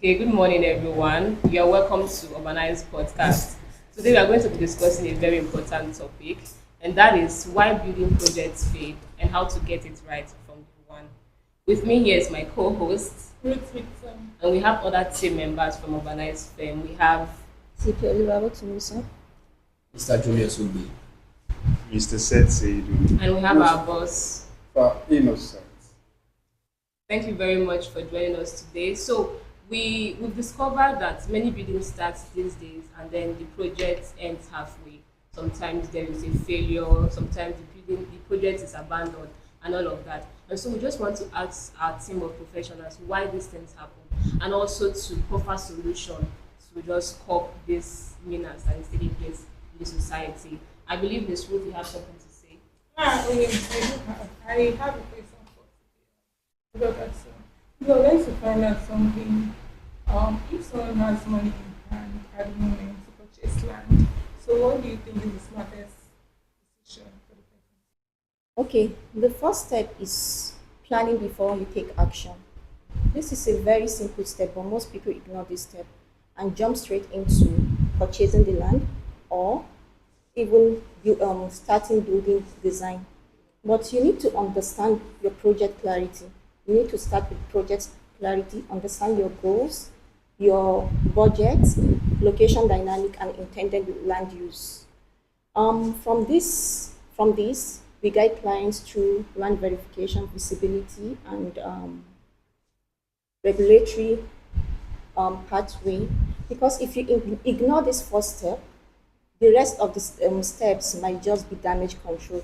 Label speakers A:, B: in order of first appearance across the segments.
A: Okay, good morning, everyone. You are welcome to Urbanice podcast. Today, we are going to be discussing a very important topic, and that is why building projects fail and how to get it right from day one. With me here is my co-host,
B: Ruth Victor.
A: and we have other team members from Urbanize firm. We have,
C: CP Olúwàbọ̀ Tùmísàn.
D: Mr. Julius Ugbe.
E: Mr. Seth Seidu.
A: and we have our boss.
E: For innocent.
A: Thank you very much for joining us today. So we've discovered that many buildings start these days and then the project ends halfway. Sometimes there is a failure, sometimes the project is abandoned and all of that. And so we just want to ask our team of professionals why these things happen and also to offer solution to just cope this menace that is taking place in the society. I believe Ms. Ruth, you have something to say.
B: I have a question for today. Because we are going to find out something. If someone has money in hand at the moment to purchase land, so what do you think is the smartest decision for the person?
C: Okay, the first step is planning before you take action. This is a very simple step, but most people ignore this step and jump straight into purchasing the land or even starting building design. But you need to understand your project clarity. You need to start with project clarity, understand your goals, your budget, location dynamic, and intended land use. From this, we guide clients through land verification, visibility, and regulatory pathway. Because if you ignore this first step, the rest of the steps might just be damage control.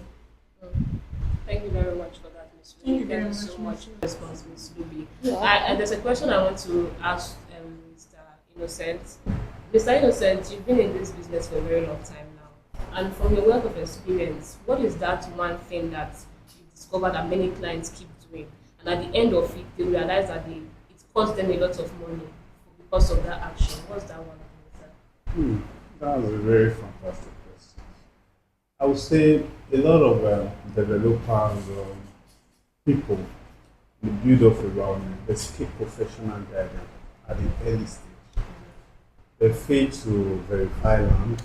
A: Thank you very much for that, Ms.
B: Thank
A: Ruby.
B: you very
A: Thank you so
B: much,
A: much for the response, Ms. Ruby.
C: Yeah.
A: There's a question I want to ask Mr. Innocent. Mr. Innocent, you've been in this business for a very long time now. And from your wealth of experience, what is that one thing that you discover that many clients keep doing? And at the end of it, they realize that it cost them a lot of money because of that action. What's that one thing, sir?
E: That was a very fantastic question. I would say a lot of developers or people they build up around they skip professional guidance at the early stage. They fail to verify land.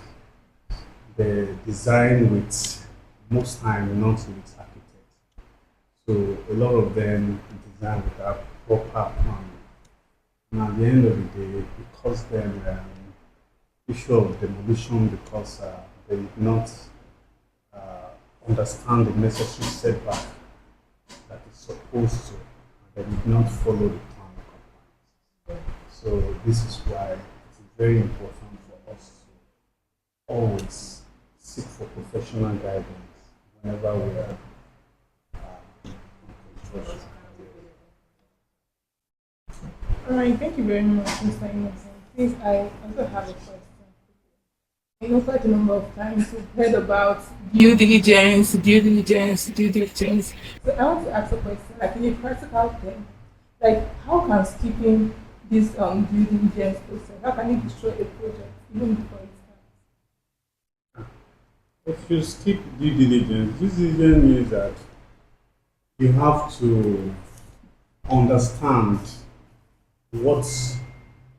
E: They design with most time not with architects. So a lot of them design without proper plan. And at the end of the day, it costs them issue of demolition because they did not understand the necessary setback that is supposed to, and they did not follow the plan compliance. So this is why it's very important for us to always seek for professional guidance whenever we are on construction.
B: All right, thank you very much, Mr. Innocent. Please, I also have a question. I know quite a number of times we've heard about due diligence, due diligence, due diligence. So I want to ask a question, like in a practical term, like how can skipping this due diligence process, how can it destroy a project even before it starts?
E: If you skip due diligence means that you have to understand what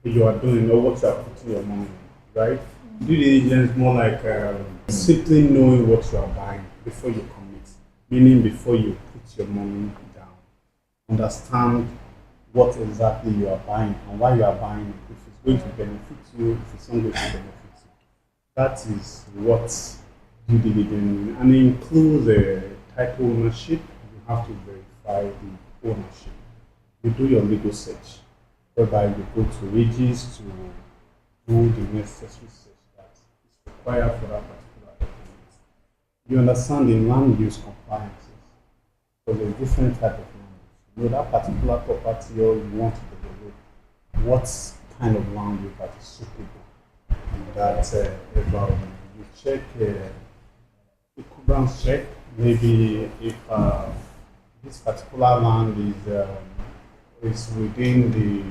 E: you are doing or what you are putting your money in, right? Due diligence more like simply knowing what you are buying before you commit, meaning before you put your money down. Understand what exactly you are buying and why you are buying it. If it's going to benefit you, if it's not going to benefit you. That is what due diligence means. And it includes title ownership. You have to verify the ownership. You do your legal search, whereby you go to Regis to do the necessary search that is required for that particular document. You understand the land use compliances. So there's different type of land use. You know that particular property or you want to develop, what kind of land use that is suitable in that environment. You check equivalence check, maybe if this particular land is within the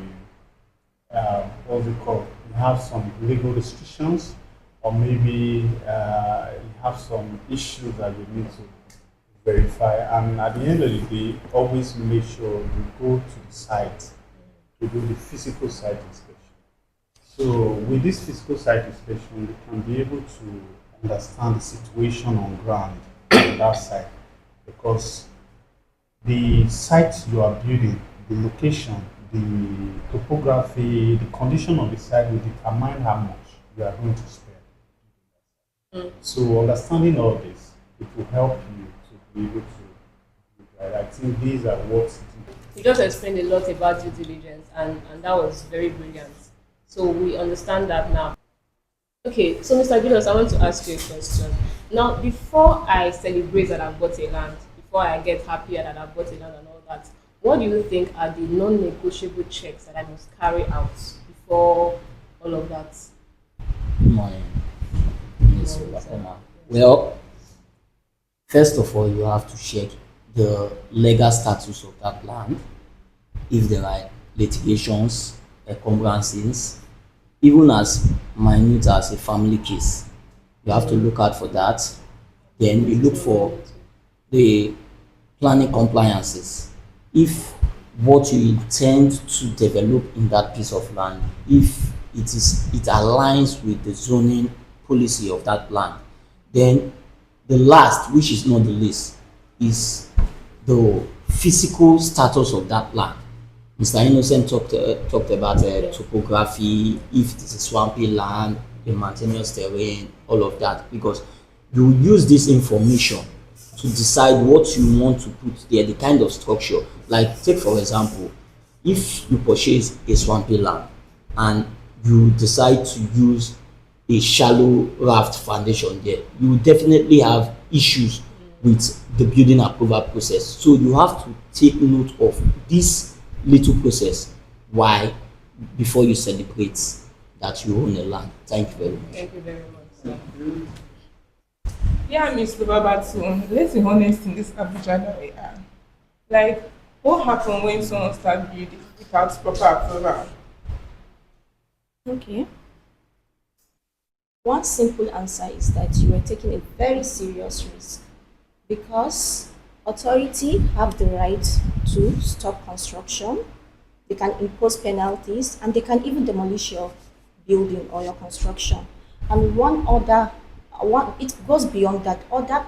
E: what's it called? You have some legal restrictions, or maybe you have some issues that you need to verify. And at the end of the day, always make sure you go to the site to do the physical site inspection. So with this physical site inspection, you can be able to understand the situation on ground on that site because the site you are building, the location, the topography, the condition of the site will determine how much you are going to spend. So understanding all this, it will help you to be able to. I think these are what.
A: You just explained a lot about due diligence, and that was very brilliant. So we understand that now. Okay, so Mr. Julius, I want to ask you a question. Now, before I celebrate that I've got a land, before I get happier that I've got a land and all that, what do you think are the non-negotiable checks that I must carry out before all of that?
D: Good morning, Ms. Obafema. Well, first of all, you have to check the legal status of that land, if there are litigations, encumbrances, even as minute as a family case. You have to look out for that. Then you look for the planning compliances. If what you intend to develop in that piece of land, if it aligns with the zoning policy of that land. Then the last, which is not the least, is the physical status of that land. Mr. Innocent talked about topography, if it is a swampy land, a mountainous terrain, all of that, because you use this information to decide what you want to put there, the kind of structure. Like, take for example, if you purchase a swampy land and you decide to use a shallow raft foundation there, you will definitely have issues with the building approval process. So you have to take note of this little process. Why? Before you celebrate that you own a land. Thank you very much.
A: Thank you very much, sir.
B: Yeah, Miss Lubabatu, let's be honest in this Abuja that we are. Like, what happens when someone starts building without proper approval?
C: Okay. One simple answer is that you are taking a very serious risk because authority have the right to stop construction, they can impose penalties, and they can even demolish your building or your construction. And it goes beyond that. Other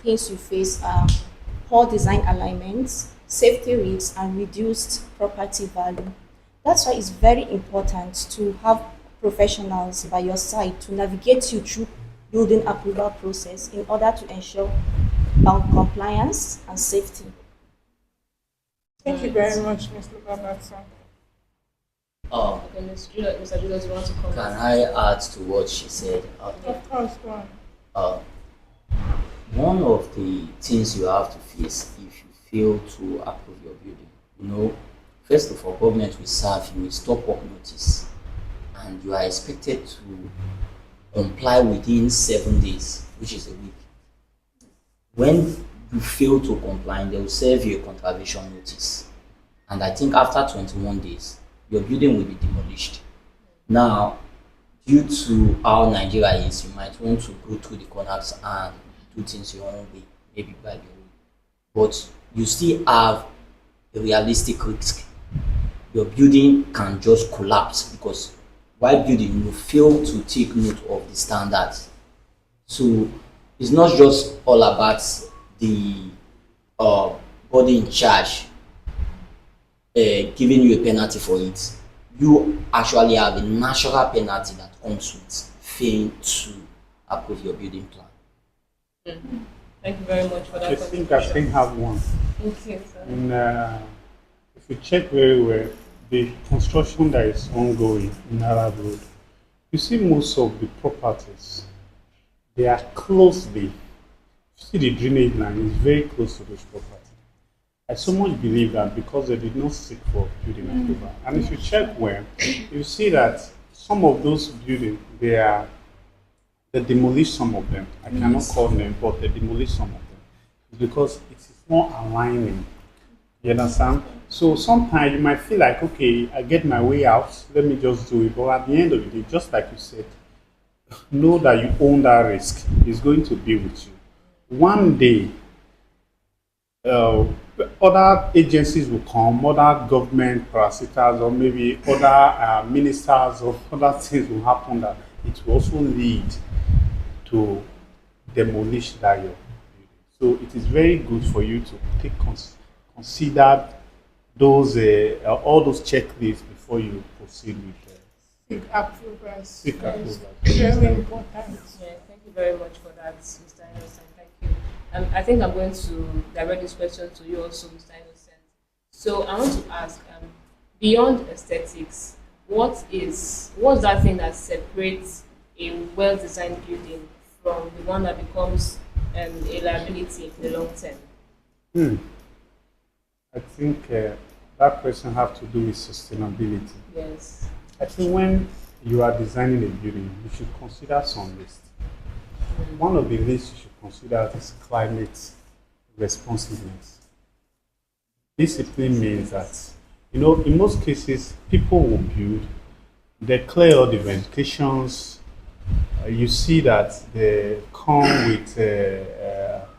C: things you face are poor design alignments, safety risks, and reduced property value. That's why it's very important to have professionals by your side to navigate you through building approval process in order to ensure compliance and safety.
B: Thank you very much, Miss Lubabatu.
D: Uh,
A: Okay, Mr. Julius, you want to comment?
D: can I add to what she said?
B: Of course, go on.
D: Uh, one of the things you have to face if you fail to approve your building, first of all, government will serve you a stop work notice, and you are expected to comply within 7 days, which is a week. When you fail to comply, they will serve you a contravention notice, and I think after 21 days, your building will be demolished. Now, due to how Nigeria is, you might want to go through the corners and do things your own way, maybe by your way, but you still have a realistic risk. Your building can just collapse because while building, you fail to take note of the standards. So it's not just all about the body in charge giving you a penalty for it. You actually have a natural penalty that comes with failing to approve your building plan.
A: Thank you very much for that.
E: I think I still have one.
A: Thank you, sir.
E: And if you check very well, the construction that is ongoing in Arab Road, you see most of the properties, they are closely, see the drainage line is very close to those properties. I so much believe that because they did not seek for building approval. And if you check well, you see that some of those buildings, they demolished some of them. I cannot call them, but they demolished some of them. It's because it is not aligning. You understand? So sometimes you might feel like, okay, I get my way out, let me just do it. But at the end of the day, just like you said, know that you own that risk. It's going to be with you. One day, other agencies will come, other government parasiters, or maybe other ministers or other things will happen that it will also lead to demolish that your building. So it is very good for you to consider those all those checklists before you proceed with
B: Seek approvals.
E: seek
B: Yes,
E: approval.
B: very important.
A: Yeah, thank you very much for that, Mr. Innocent. Thank you. I think I'm going to direct this question to you also, Mr. Innocent. So I want to ask, beyond aesthetics, what's that thing that separates a well-designed building from the one that becomes a liability in the long term?
E: Hmm. I think that question have to do with sustainability.
A: Yes.
E: I think when you are designing a building, you should consider some list. One of the lists you should consider is climate responsiveness. Discipline means that, in most cases, people will build, they clear all the ventilations. You see that they come with,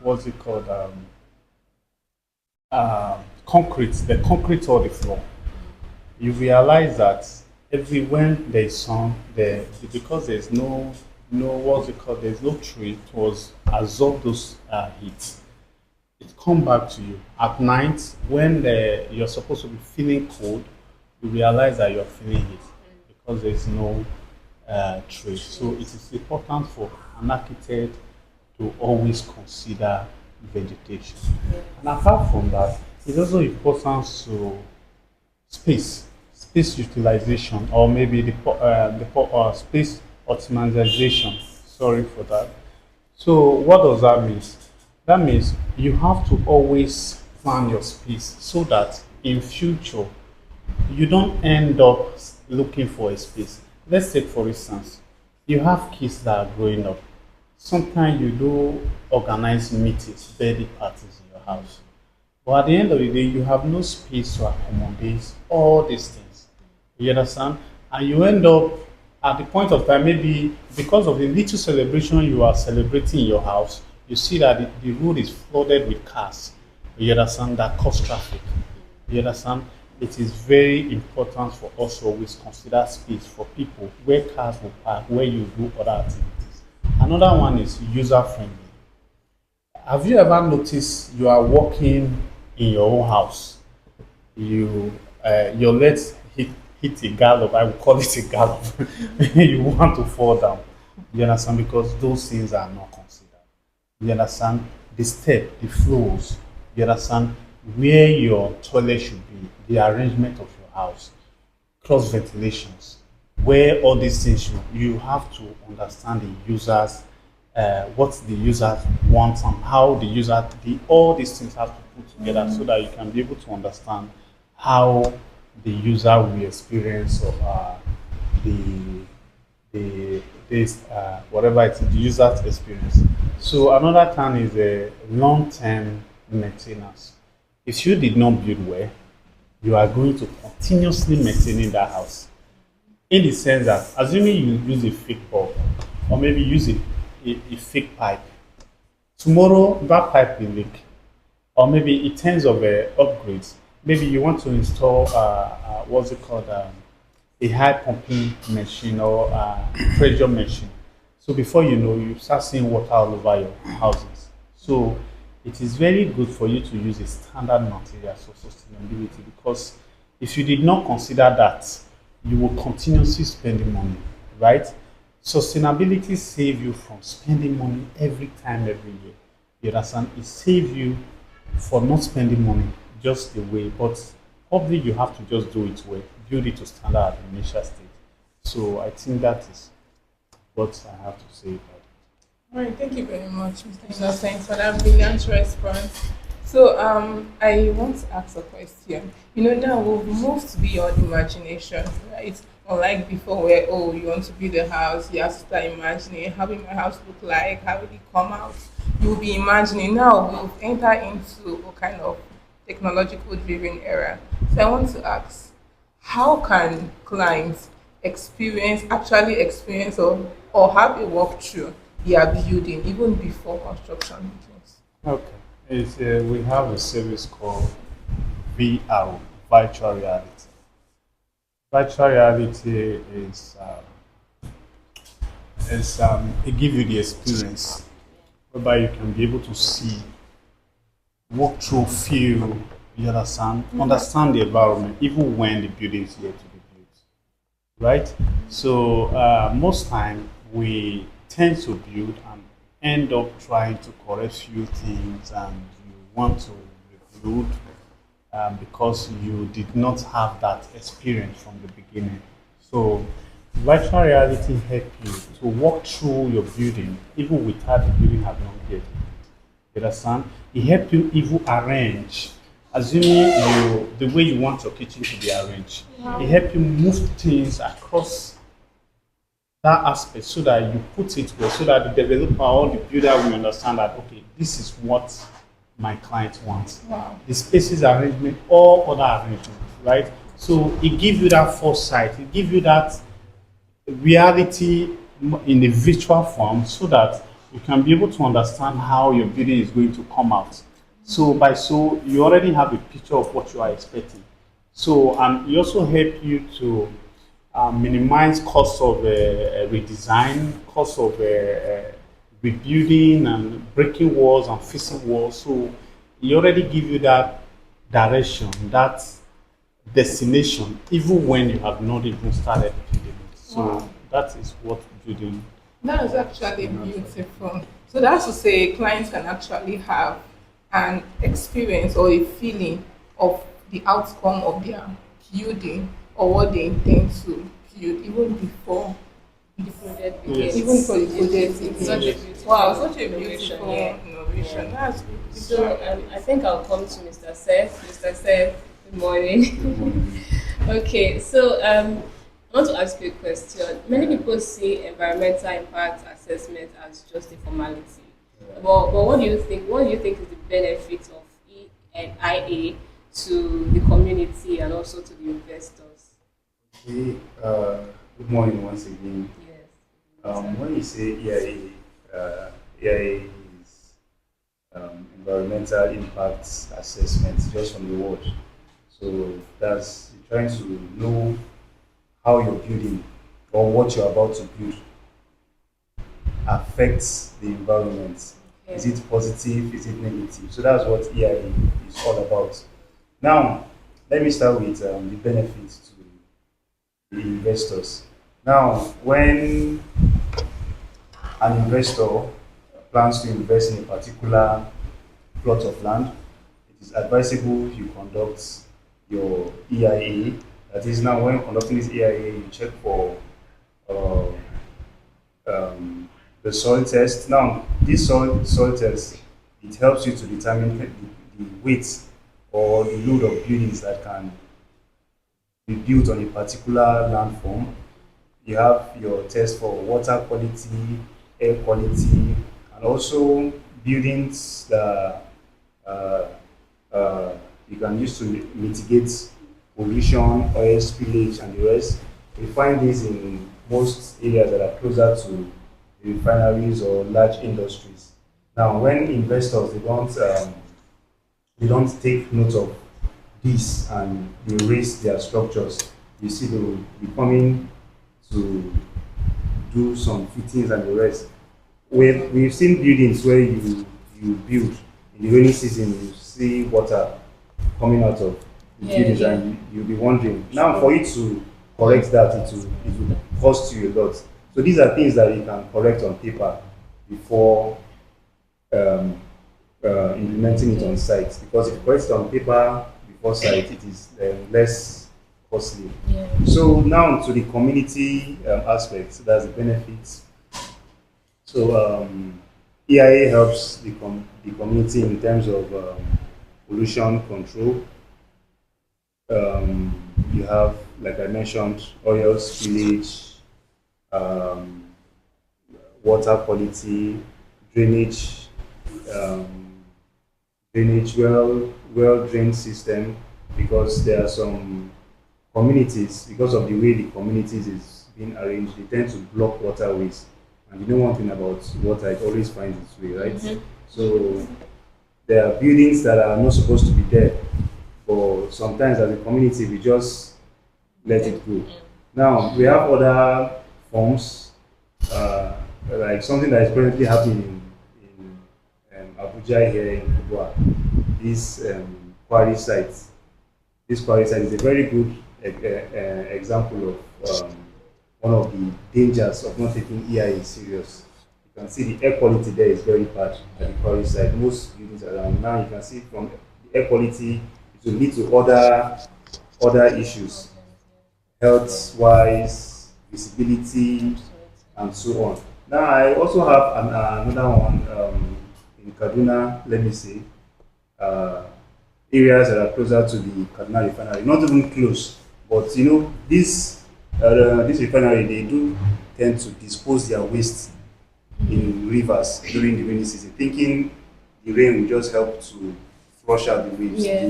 E: what's it called, concrete, the concrete or the floor. You realize that every when there is sun, because there's no what's it called, there's no tree to absorb those heat. It come back to you at night when you're supposed to be feeling cold. You realize that you're feeling heat because there's no tree. So it is important for an architect to always consider vegetation. And apart from that, it's also important to space utilization, or maybe the space optimization. Sorry for that. So what does that mean? That means you have to always plan your space so that in future you don't end up looking for a space. Let's take for instance, you have kids that are growing up. Sometimes you do organize meetings, birthday parties in your house. But at the end of the day, you have no space to accommodate all these things. You understand? And you end up at the point of time, maybe because of the little celebration you are celebrating in your house, you see that the road is flooded with cars. You understand? That cause traffic. You understand? It is very important for us to always consider space for people where cars will park, where you do other activities. Another one is user friendly. Have you ever noticed you are walking in your own house? Your legs hit a gallop. I would call it a gallop. You want to fall down. You understand? Because those things are not considered. You understand? The step, the floors. You understand? Where your toilet should be, the arrangement of your house, cross ventilations, where all these things you have to understand the users, what the users want and how all these things have to put together so that you can be able to understand how the user will experience of the this whatever it is, the user's experience. So another thing is a long-term maintenance. If you did not build well, you are going to continuously maintain that house. In the sense that, assuming you use a fake bulb, or maybe use a fake pipe, tomorrow that pipe will leak, or maybe in terms of upgrades, maybe you want to install what's it called, a high pumping machine or pressure machine. So before you know, you start seeing water all over your houses. So it is very good for you to use a standard material for sustainability, because if you did not consider that, you will continuously spending money, right? Sustainability save you from spending money every time, every year. You understand? It saves you for not spending money just the way, but probably you have to just do it well, build it to standard at the initial stage. So I think that is what I have to say about it.
B: All right, thank you very much, Mr. Innocent, for that brilliant response. So, I want to ask a question. Now we've moved beyond imagination, right? Unlike before, where you want to build a house, you have to start imagining how will my house look like, how will it come out. You'll be imagining. Now we've entered into a kind of technological driven era. So I want to ask, how can clients actually experience or have a walkthrough their building even before construction begins?
E: Okay. We have a service called VR, virtual reality. Virtual reality it gives you the experience whereby you can be able to see, walk through, feel, you understand the environment, even when the building is yet to be built, right? So most time we tend to build and end up trying to correct few things, and you want to rebuild because you did not have that experience from the beginning. So virtual reality help you to walk through your building even without the building have not built. You understand? It helps you even arrange, assuming the way you want your kitchen to be arranged. It helps you move things across that aspect so that you put it well, so that the developer or the builder will understand that okay, this is what my client wants.
B: Wow.
E: The spaces arrangement, all other arrangement, right? So it gives you that foresight, it gives you that reality in a virtual form so that you can be able to understand how your building is going to come out. So by so you already have a picture of what you are expecting. So and it also help you to minimize cost of redesign, cost of rebuilding and breaking walls and fixing walls. So it already give you that direction, that destination, even when you have not even started building it. So
B: Wow.
E: that is what building.
B: That is actually beautiful. So that's to say clients can actually have an experience or a feeling of the outcome of their building or what they intend to build even before
A: The project
E: Yes.
A: begins.
B: even for the project
A: It's such a beautiful
B: wow, such a
A: innovation,
B: beautiful
A: yeah.
B: innovation.
A: Yeah.
B: That's
A: So I think I'll come to Mr. Seth. Mr. Seth, good morning. Okay, so I want to ask you a question. Many people see environmental impact assessment as just a formality. But what do you think? What do you think is the benefit of E and IA to the community and also to the investors?
F: Okay, good morning once again.
A: Yes.
F: When you say EIA is environmental impact assessment, just from the word. So that's you're trying to know how you're building or what you're about to build affects the environment. Is
A: Okay.
F: it positive? Is it negative? So that's what EIA is all about. Now, let me start with the benefits to the investors. Now, when an investor plans to invest in a particular plot of land, it is advisable you conduct your EIA. That is, now when conducting this EIA, you check for uh, the soil test. Now, this soil test, it helps you to determine the weight or the load of buildings that can be built on a particular landform. You have your test for water quality, air quality, and also buildings that uh, uh, you can use to mitigate pollution, oil spillage, and the rest. We find this in most areas that are closer to refineries or large industries. Now, when investors they don't take note of this and they raise their structures, you see they will be coming to do some fittings and the rest. We've seen buildings where you build in the rainy season, you see water coming out of the
A: Yeah,
F: buildings,
A: yeah.
F: and you'll be wondering. Now, for you to correct that, it will cost you a lot. So these are things that you can correct on paper before um, implementing it on site. Because if you correct it on paper before site, it is less costly.
A: Yeah.
F: So now to the community aspect, that's the benefits. So EIA helps the community in terms of pollution control. You have, like I mentioned, oil spillage, um, water quality, drainage, um, well drained system, because there are some communities, because of the way the communities is being arranged, they tend to block waterways. And you know one thing about water, it always finds its way, right? So there are buildings that are not supposed to be there, but sometimes as a community we just let it go. Now we have other forms, like something that is currently happening in Abuja here in Kubwa. This quarry site. This quarry site is a very good example of one of the dangers of not taking EIA serious. You can see the air quality there is very bad at the quarry site. Most buildings around now, you can see from the air quality, it will lead to other issues, health wise, visibility, and so on. Now, I also have another one in Kaduna, let me say, uh, areas that are closer to the Kaduna refinery, not even close, but this refinery, they do tend to dispose their waste in rivers during the rainy season, thinking the rain will just help to flush out the waves.
A: Yeah.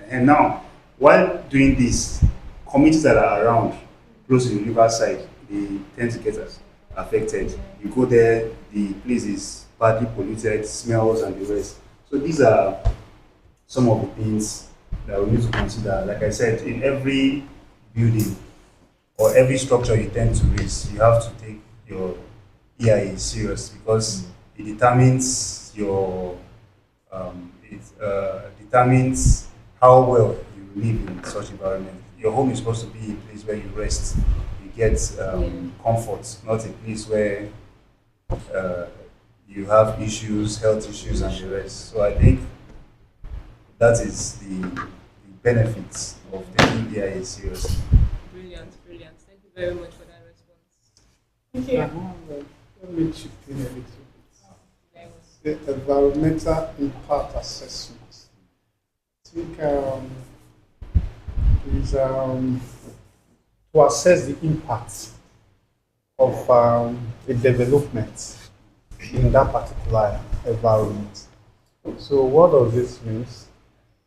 F: And now, while doing this, communities that are around, close to the riverside, they tend to get affected. You go there, the place is badly polluted, smells and the rest. So these are some of the things that we need to consider. Like I said, in every building or every structure you tend to raise, you have to take your EIA serious because it determines determines how well you live in such environment. Your home is supposed to be a place where you rest, you get comfort, not a place where uh, you have issues, health issues, and the rest. So I think that is the benefits of taking EIA serious.
A: Brilliant, brilliant. Thank you very much for that response.
B: Thank you.
E: Let me chip in a little bit.
A: Very much.
E: The environmental impact assessment. I think is to assess the impact of a development in that particular environment. So what does this mean?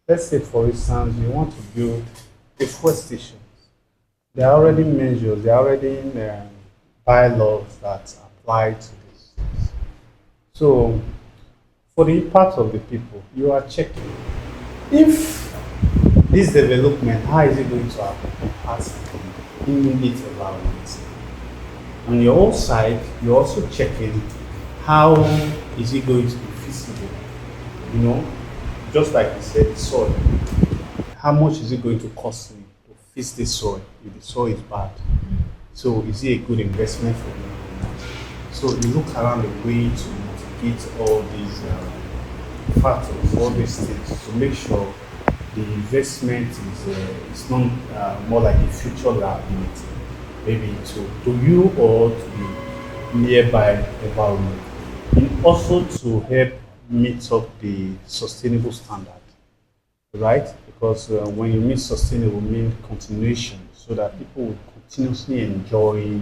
E: Let's say, for instance, you want to build a fuel station. There are already measures, there are already bylaws that apply to this. So, for the impact of the people, you are checking if this development, how is it going to impact immediate environment. On your own side, you're also checking how is it going to be feasible. You know, just like you said, the soil. How much is it going to cost me to fix this soil if the soil is bad? So is it a good investment for me or not? So you look around the way to mitigate all these factors, all these things, to make sure the investment is not more like a future liability, maybe to you or to the nearby environment. And also to help meet up the sustainable standard, right? Because when you mean sustainable, mean continuation, so that people will continuously enjoy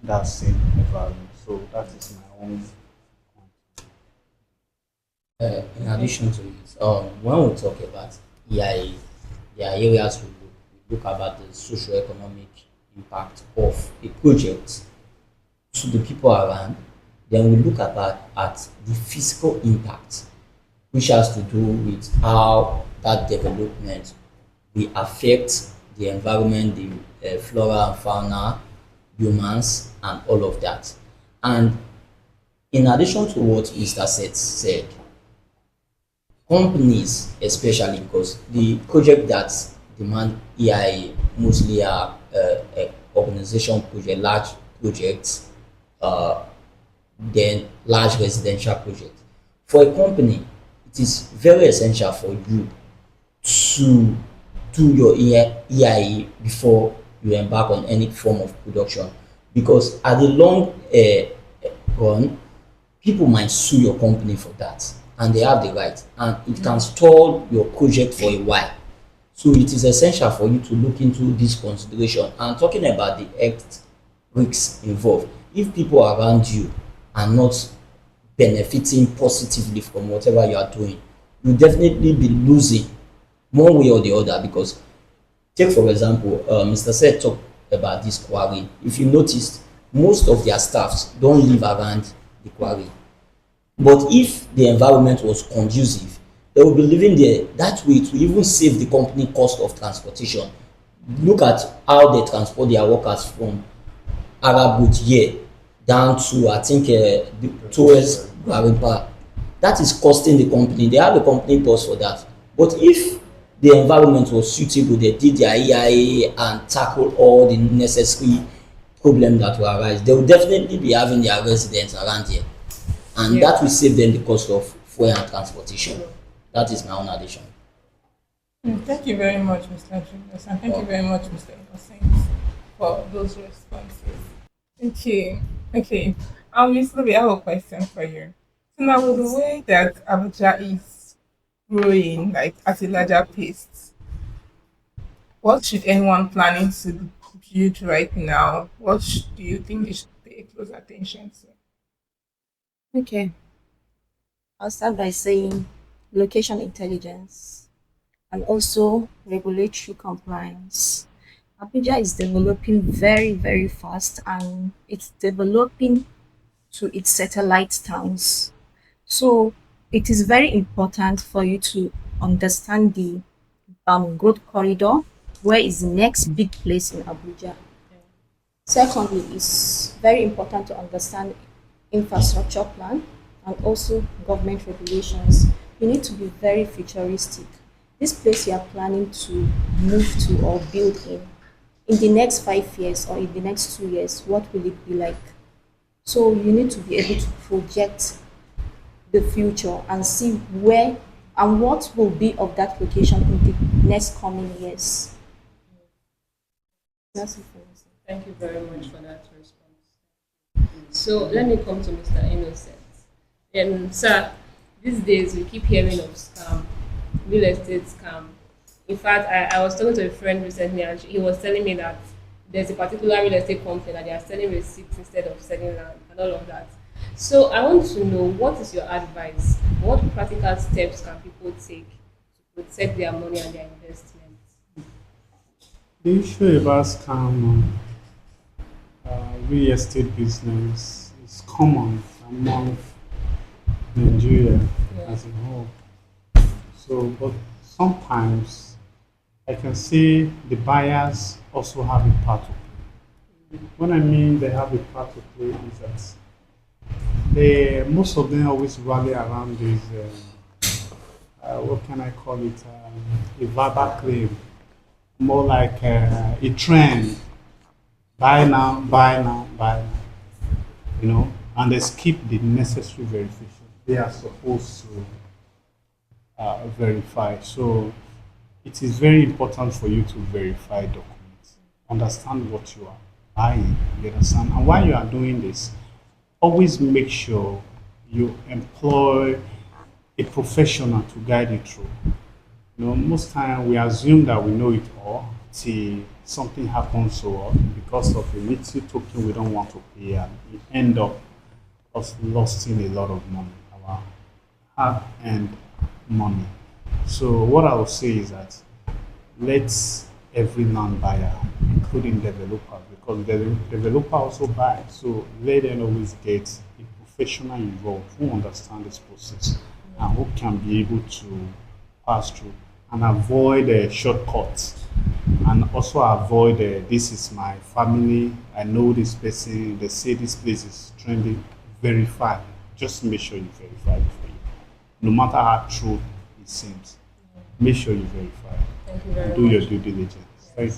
E: that same environment. So that is my own point.
D: In addition to it, when we talk about EIA, there are areas we look about the socio-economic impact of a project to the people around. Then we look at the physical impact, which has to do with how that development will affect the environment, the flora and fauna, humans, and all of that. And in addition to what Mr. Seth said, companies, especially because the project that demand EIA mostly are organization project, large projects, then large residential projects. For a company, it is very essential for you to do your EIA before you embark on any form of production, because at the long run, people might sue your company for that, and they have the right, and it can stall your project for a while. So it is essential for you to look into this consideration. And talking about the health risks involved, if people around you are not benefiting positively from whatever you are doing, you definitely be losing one way or the other. Because take for example, Mr. Seth talked about this quarry. If you noticed, most of their staffs don't live around the quarry. But if the environment was conducive, They will be living there. That way, it will even save the company cost of transportation. Look at how they transport their workers from Arabut here down to I think towards Guarimpa. That is costing the company. They have a company bus for that. But if the environment was suitable, they did their EIA and tackled all the necessary problems that will arise, they will definitely be having their residents around here. And
A: Yeah.
D: that will save them the cost of fuel and transportation. That is my own addition.
B: Thank you very much, Mr. Julius, and thank you very much, Mr. Innocent, for those responses. Thank you. Okay, Miss Louis, I have a question for you. So now, with the way that Abuja is growing, like at a larger pace, what should anyone planning to build right now? Do you think they should pay close attention to?
C: Okay, I'll start by saying location intelligence and also regulatory compliance. Abuja is developing very, very fast and it's developing to its satellite towns. So it is very important for you to understand the growth corridor, where is the next big place in Abuja. Secondly, it's very important to understand infrastructure plan and also government regulations. You need to be very futuristic. This place you are planning to move to or build in the next 5 years or in the next 2 years, what will it be like? So you need to be able to project the future and see where and what will be of that location in the next coming years. That's it for me, sir.
A: Thank you very much for that response. So let me come to Mr. Innocent. Sir, these days we keep hearing of scam, real estate scam. In fact, I was talking to a friend recently and he was telling me that there's a particular real estate company that they are selling receipts instead of selling land and all of that. So I want to know, what is your advice? What practical steps can people take to protect their money and their investments?
E: The issue about scam real estate business is common among Nigeria
A: Yeah.
E: as a whole. So, but sometimes I can see the buyers also have a part to play. What I mean they have a part to play is that most of them always rally around this, what can I call it, a verbal claim, more like a trend, buy now, buy now, buy now, and they skip the necessary verification they are supposed to verify. So it is very important for you to verify documents, understand what you are buying, you understand? And while you are doing this, always make sure you employ a professional to guide you through. Most time we assume that we know it all till something happens to us because of a little token we don't want to pay, and we end up us losing a lot of money, our hard-earned money. So what I would say is that let every non-buyer, including developers, because the developer also buys, so let them always get a professional involved who understands this process and who can be able to pass through and avoid shortcuts, and also avoid this is my family, I know this person, they say this place is trending. Verify. Just make sure you verify before you buy. No matter how true it seems, make sure you verify.
A: Thank you very
E: Do
A: much.
E: your due diligence. Thank you.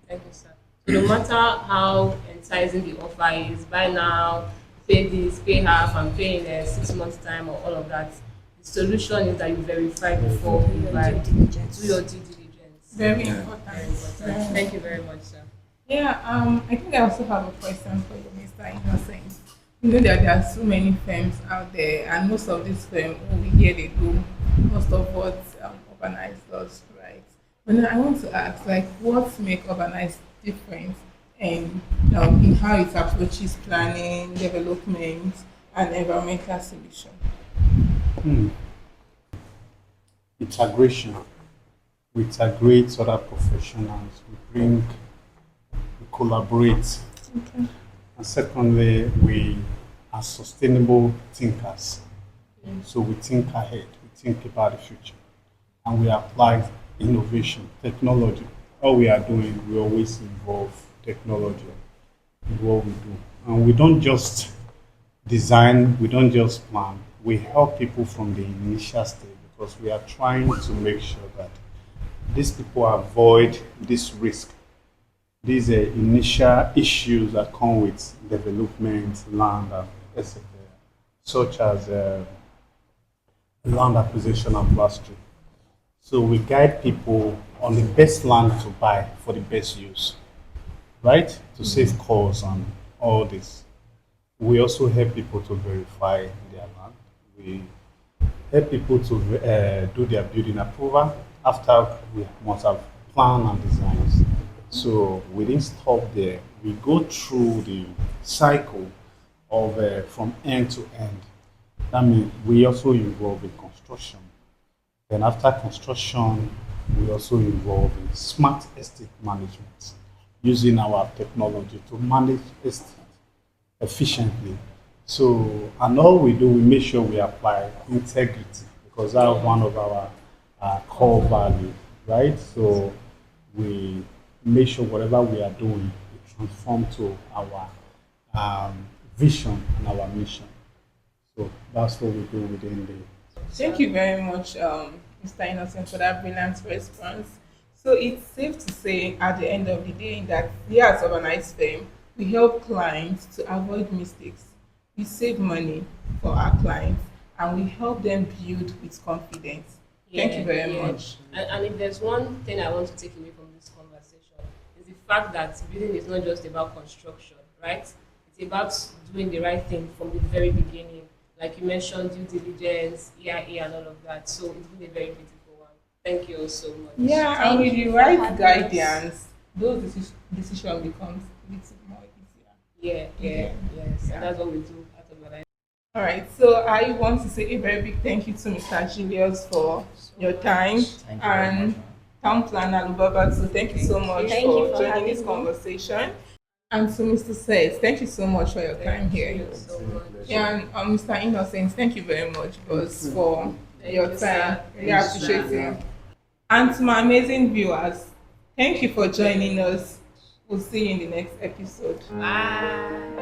A: Thank you, sir. So no matter how enticing the offer is, buy now, pay this, pay half, and pay in 6 months' time, or all of that, the solution is that you verify before
C: Do
A: you
C: your
A: buy.
C: due diligence.
A: Do your due diligence.
B: Very
A: Very
B: important.
A: important. Thank you very much, sir.
B: Yeah, I think I also have a question for you, Mr. Innocent. You know that there are so many firms out there, and most of these firms, over here, they do most of what Urbanize does, right? But then I want to ask, like, what make Urbanize different in how it approaches planning, development, and environmental solution?
E: Hmm. Integration. We integrate other professionals. We collaborate.
B: Okay.
E: And secondly, we are sustainable thinkers. So we think ahead, we think about the future. and we apply innovation, technology. All we are doing, we always involve technology in what we do. And we don't just design, we don't just plan. We help people from the initial stage because we are trying to make sure that these people avoid this risk, these initial issues that come with development, land, and etc., such as land acquisition and mastery. So we guide people on the best land to buy for the best use, right? To save costs and all this. We also help people to verify their land. We help people to do their building approval after we must have plan and designs. So we didn't stop there. We go through the cycle of from end to end. That means we also involve in construction. Then after construction, we also involve in smart estate management, using our technology to manage estate efficiently. So, and all we do, we make sure we apply integrity because that's one of our core values, right? So we make sure whatever we are doing, it transform to our vision and our mission. So that's what we do within the.
B: Thank you very much, Mr. Innocent, for that brilliant response. So it's safe to say at the end of the day that here at Urbanice Fame, we help clients to avoid mistakes. We save money for our clients and we help them build with confidence. Thank you very much.
A: And if there's one thing I want to take away from this conversation, is the fact that building is not just about construction, right? It's about doing the right thing from the very beginning. Like you mentioned, due diligence, EIA, and all of that. So it's been a very beautiful one. Thank you all so much.
B: Yeah, and
C: Thank
B: with the
C: you for
B: right
C: having us.
B: guidance, those decision becomes a little more easier.
A: Yes.
B: Yeah.
A: And that's what we do at Urbanice.
B: All right, so I want to say a very big thank you to Mr. Julius for your time
D: Thank you very much.
B: and town planner Lubaba. So thank you so much
C: Thank you
B: for
C: for
B: joining
C: having
B: this
C: me.
B: conversation. And to Mr. Seth, thank you so much for your time
A: Thank
B: here.
A: you so much.
B: Yeah, and Mr. Innocent, thank you very much boss for
A: Thank
B: your
A: you,
B: time.
A: sir.
B: Really appreciate it. And to my amazing viewers, thank you for joining us. We'll see you in the next episode.
A: Bye.